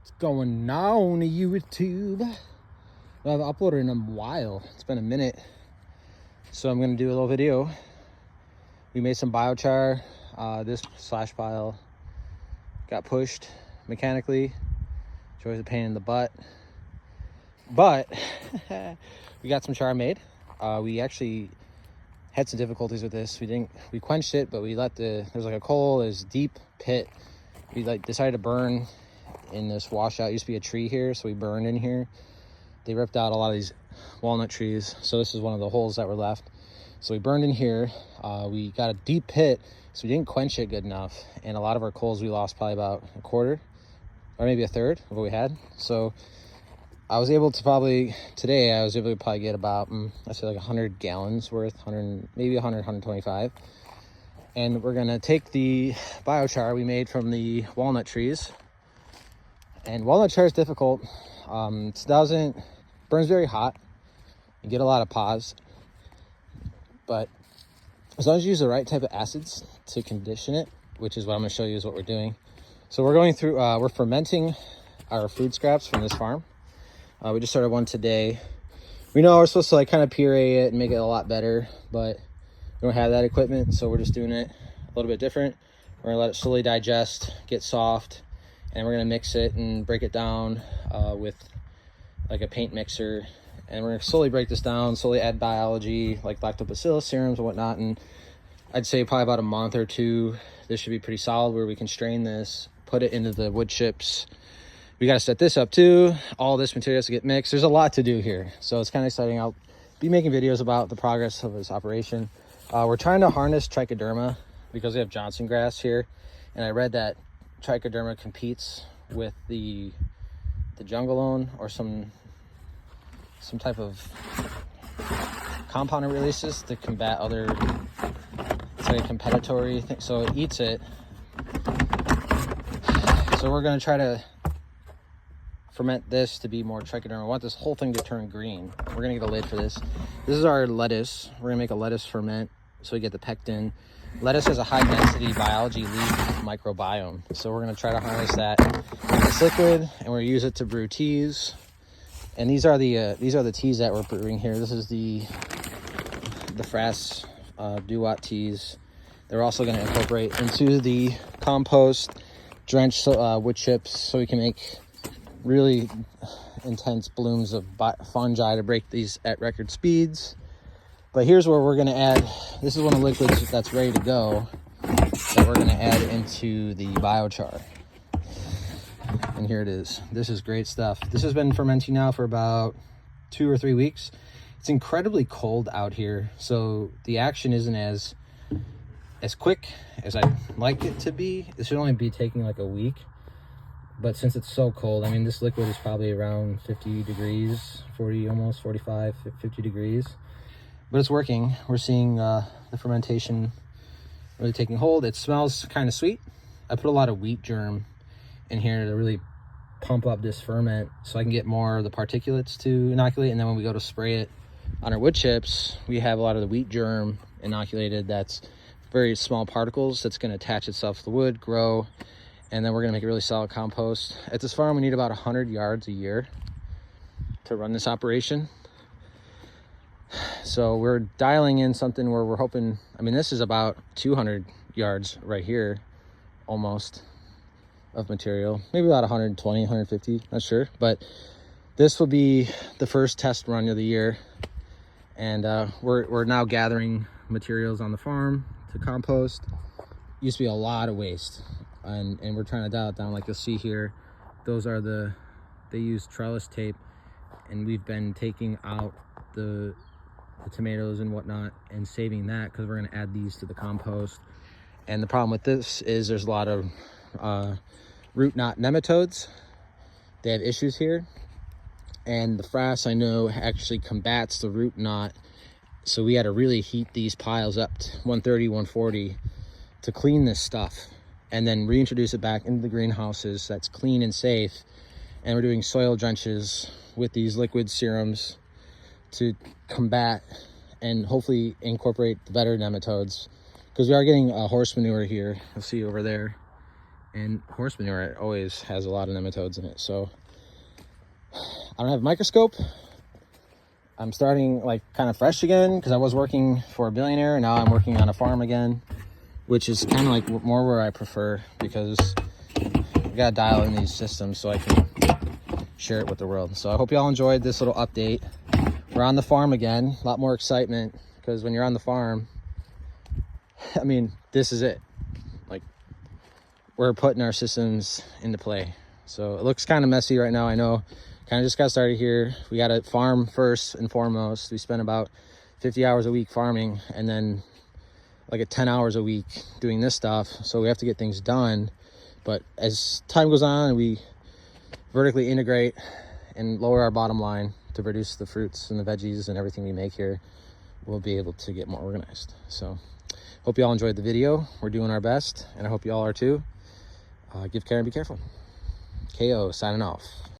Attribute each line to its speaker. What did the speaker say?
Speaker 1: What's going on YouTube? Well, I've uploaded in a while. It's been a minute. So I'm going to do a little video. We made some biochar. This slash pile got pushed mechanically. It's always a pain in the butt. But we got some char made. We actually had some difficulties with this. We quenched it, but we let there's like a coal, there's deep pit. We decided to burn in this washout. It used to be a tree here, so we burned in here. They ripped out a lot of these walnut trees, so this is one of the holes that were left. So we burned in here. We got a deep pit, so we didn't quench it good enough, and a lot of our coals we lost probably about a quarter or maybe a third of what we had. So I was able to probably get about I'd say like 100 gallons worth, 100, maybe 100, 125. And we're gonna take the biochar we made from the walnut trees. And walnut char is difficult. It burns very hot. You get a lot of pause. But as long as you use the right type of acids to condition it, which is what I'm gonna show you is what we're doing. So we're going through, we're fermenting our food scraps from this farm. We just started one today. We know we're supposed to like kind of puree it and make it a lot better, but we don't have that equipment, so we're just doing it a little bit different. We're gonna let it slowly digest, get soft, and we're gonna mix it and break it down with like a paint mixer. And we're gonna slowly break this down, slowly add biology like lactobacillus serums and whatnot. And I'd say probably about a month or two, this should be pretty solid where we can strain this, put it into the wood chips. We got to set this up too. All this material has to get mixed. There's a lot to do here, so it's kind of exciting. I'll be making videos about the progress of this operation. We're trying to harness trichoderma because we have Johnson grass here, and I read that trichoderma competes with the jungle own or some type of compound it releases to combat other, it's like a competitory thing, so it eats it. So we're going to try to ferment this to be more trichoderma. I want this whole thing to turn green. We're gonna get a lid for this. This is our lettuce. We're gonna make a lettuce ferment so we get the pectin. Lettuce has a high density biology leaf microbiome, so we're gonna try to harness that in this liquid, and we're gonna use it to brew teas. And these are the teas that we're brewing here. This is the Frass Duat teas. They're also gonna incorporate into the compost, drench wood chips, so we can make really intense blooms of fungi to break these at record speeds. But here's where we're going to add, this is one of the liquids that's ready to go that we're going to add into the biochar. And here it is. This is great stuff. This has been fermenting now for about 2 or 3 weeks. It's incredibly cold out here, so the action isn't as quick as I'd like it to be. It should only be taking like a week. But since it's so cold, I mean, this liquid is probably around 50 degrees, 40, almost 45, 50 degrees. But it's working. We're seeing the fermentation really taking hold. It smells kind of sweet. I put a lot of wheat germ in here to really pump up this ferment so I can get more of the particulates to inoculate. And then when we go to spray it on our wood chips, we have a lot of the wheat germ inoculated. That's very small particles that's going to attach itself to the wood, grow. And then we're gonna make a really solid compost. At this farm, we need about 100 yards a year to run this operation. So we're dialing in something where we're hoping, I mean, this is about 200 yards right here, almost, of material. Maybe about 120, 150, not sure. But this will be the first test run of the year. And we're now gathering materials on the farm to compost. Used to be a lot of waste. And we're trying to dial it down. Like you'll see here, those are they use trellis tape, and we've been taking out the tomatoes and whatnot and saving that because we're going to add these to the compost. And the problem with this is there's a lot of root knot nematodes. They have issues here, and the Frass, I know, actually combats the root knot, so we had to really heat these piles up to 130, 140 to clean this stuff, and then reintroduce it back into the greenhouses that's clean and safe. And we're doing soil drenches with these liquid serums to combat and hopefully incorporate the better nematodes, because we are getting horse manure here, you'll see over there, And horse manure always has a lot of nematodes in it. So I don't have a microscope. I'm starting like kind of fresh again because I was working for a billionaire and now I'm working on a farm again, which is kind of like more where I prefer, because I gotta dial in these systems so I can share it with the world. So I hope y'all enjoyed this little update. We're on the farm again, a lot more excitement, because when you're on the farm, I mean, this is it. Like, we're putting our systems into play. So it looks kind of messy right now, I know. Kind of just got started here. We got to farm first and foremost. We spend about 50 hours a week farming, and then like at 10 hours a week doing this stuff. So we have to get things done. But as time goes on, we vertically integrate and lower our bottom line to produce the fruits and the veggies and everything we make here. We'll be able to get more organized. So hope you all enjoyed the video. We're doing our best, and I hope you all are too. Give care and be careful. KO signing off.